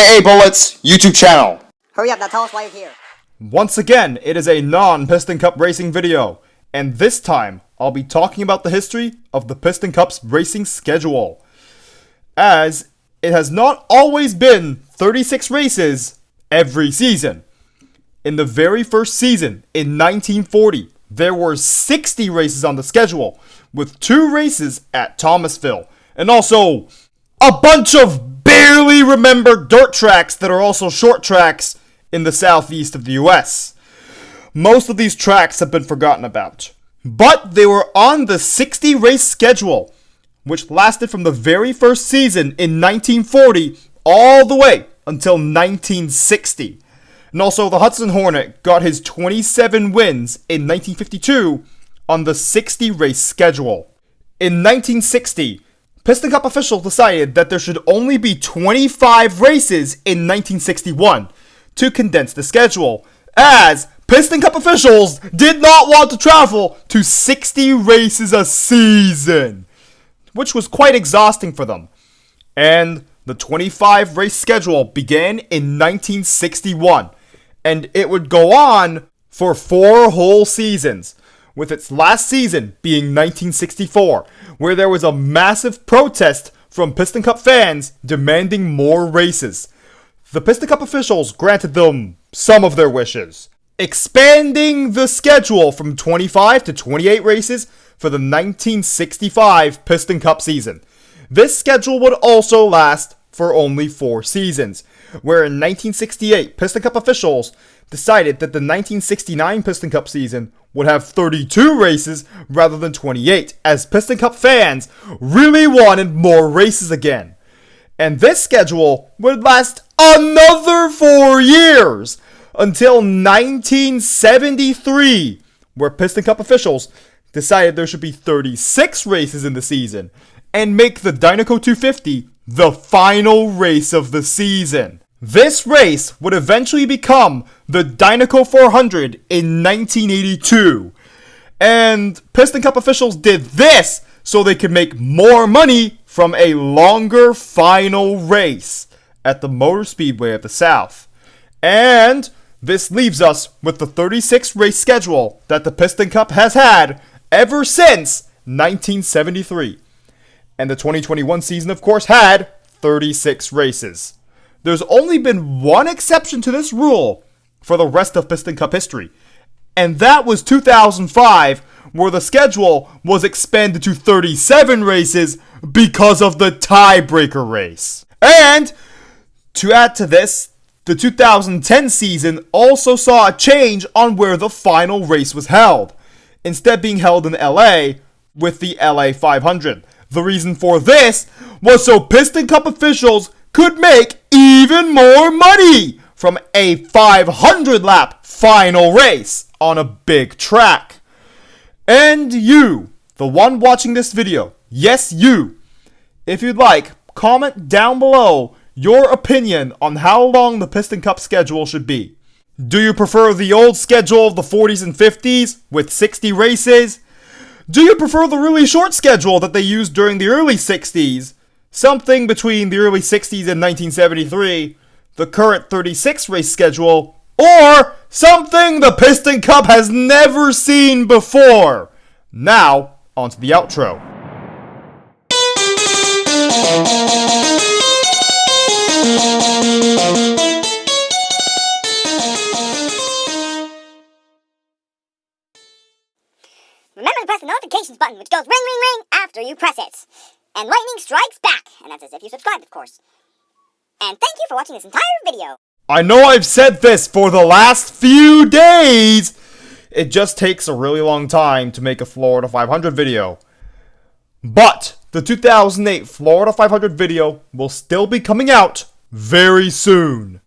AA Bullets YouTube channel. Hurry up, now tell us why you're here. Once again, it is a non-Piston Cup racing video, and this time, I'll be talking about the history of the Piston Cup's racing schedule, as it has not always been 36 races every season. In the very first season, in 1940, there were 60 races on the schedule, with 2 races at Thomasville, and also a bunch of barely remembered dirt tracks that are also short tracks in the southeast of the US. Most of these tracks have been forgotten about, but they were on the 60 race schedule, which lasted from the very first season in 1940 all the way until 1960. And also the Hudson Hornet got his 27 wins in 1952 on the 60 race schedule. In 1960, Piston Cup officials decided that there should only be 25 races in 1961 to condense the schedule, as Piston Cup officials did not want to travel to 60 races a season, which was quite exhausting for them. And the 25 race schedule began in 1961, and it would go on for 4 whole seasons, with its last season being 1964, where there was a massive protest from Piston Cup fans demanding more races. The Piston Cup officials granted them some of their wishes, expanding the schedule from 25 to 28 races for the 1965 Piston Cup season. This schedule would also last for only 4 seasons, where in 1968, Piston Cup officials decided that the 1969 Piston Cup season would have 32 races rather than 28, as Piston Cup fans really wanted more races again. And this schedule would last another 4 years, until 1973, where Piston Cup officials decided there should be 36 races in the season, and make the Dynaco 250 the final race of the season. This race would eventually become the Dynaco 400 in 1982. And Piston Cup officials did this so they could make more money from a longer final race at the Motor Speedway of the South. And this leaves us with the 36 race schedule that the Piston Cup has had ever since 1973. And the 2021 season, of course, had 36 races. There's only been one exception to this rule for the rest of Piston Cup history, and that was 2005, where the schedule was expanded to 37 races because of the tiebreaker race. And to add to this, the 2010 season also saw a change on where the final race was held, instead being held in LA with the LA 500. The reason for this was so Piston Cup officials could make even more money from a 500 lap final race on a big track. And you, the one watching this video, yes you, if you'd like, comment down below your opinion on how long the Piston Cup schedule should be. Do you prefer the old schedule of the 40s and 50s with 60 races? Do you prefer the really short schedule that they used during the early 60s? Something between the early 60s and 1973, the current 36 race schedule, or something the Piston Cup has never seen before? Now, onto the outro. Remember to press the notifications button, which goes ring, ring, ring after you press it. And lightning strikes back, and that's as if you subscribed, of course. And thank you for watching this entire video. I know I've said this for the last few days. It just takes a really long time to make a Florida 500 video. But the 2008 Florida 500 video will still be coming out very soon.